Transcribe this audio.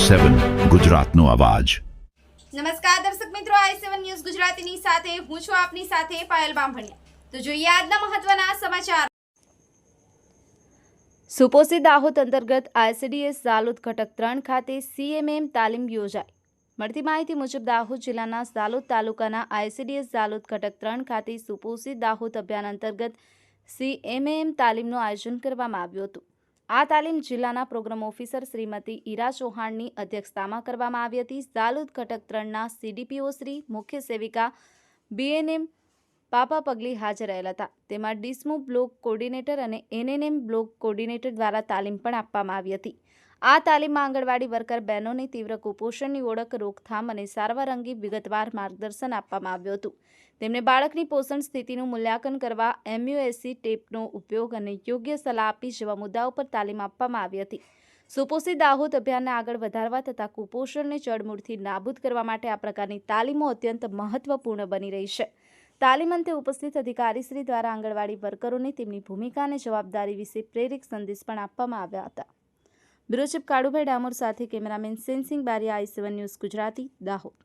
i7 ગુજરાતનો અવાજ। નમસ્કાર દર્શક મિત્રો, i7 ન્યૂઝ ગુજરાતીની સાથે હું છું આપની સાથે પાયલ બામભણિયા। તો જોઈએ આજના મહત્વના સમાચાર। સુપોષી દાહોદ અંતર્ગત ICDS ઝાલોદ ઘટક 3 ખાતે CMM તાલીમ યોજાઈ। મળતી માહિતી મુજબ દાહોદ જિલ્લાના ઝાલોદ તાલુકાના ICDS ઝાલોદ ઘટક 3 ખાતે સુપોષી દાહોદ અભિયાન અંતર્ગત CMM તાલીમનું આયોજન કરવામાં આવ્યું હતું। આ તાલીમ જિલ્લાના પ્રોગ્રામ ઓફિસર શ્રીમતી ઈરા ચૌહાણની અધ્યક્ષતામાં કરવામાં આવી હતી। ઝાલોદ ઘટક 3ના CDPO શ્રી, મુખ્ય સેવિકા BNM પાપા પગલી હાજર રહેલા હતા। તેમાં ડિસ્મો બ્લોક કોર્ડિનેટર અને NNM બ્લોક કોર્ડિનેટર દ્વારા તાલીમ પણ આપવામાં આવી હતી। આ તાલીમમાં આંગણવાડી વર્કર બહેનોને તીવ્ર કુપોષણની ઓળખ, રોકથામ અને સારવાર અંગે વિગતવાર માર્ગદર્શન આપવામાં આવ્યું હતું। તેમને બાળકની પોષણ સ્થિતિનું મૂલ્યાંકન કરવા MUSC ટેપનો ઉપયોગ અને યોગ્ય સલાહ આપી જેવા મુદ્દાઓ પર તાલીમ આપવામાં આવી હતી। સુપોષી દાહોદ અભિયાનને આગળ વધારવા તથા કુપોષણને જડમૂળથી નાબૂદ કરવા માટે આ પ્રકારની તાલીમો અત્યંત મહત્વપૂર્ણ બની રહી છે। તાલીમ અંતે ઉપસ્થિત અધિકારીશ્રી દ્વારા આંગણવાડી વર્કરોને તેમની ભૂમિકા અને જવાબદારી વિશે પ્રેરક સંદેશ પણ આપવામાં આવ્યા હતા। બ્યુરો ચીફ કાળુભાઈ ડામોર સાથે cameraman Sensing Bariya, i7 news Gujarati, Dahod.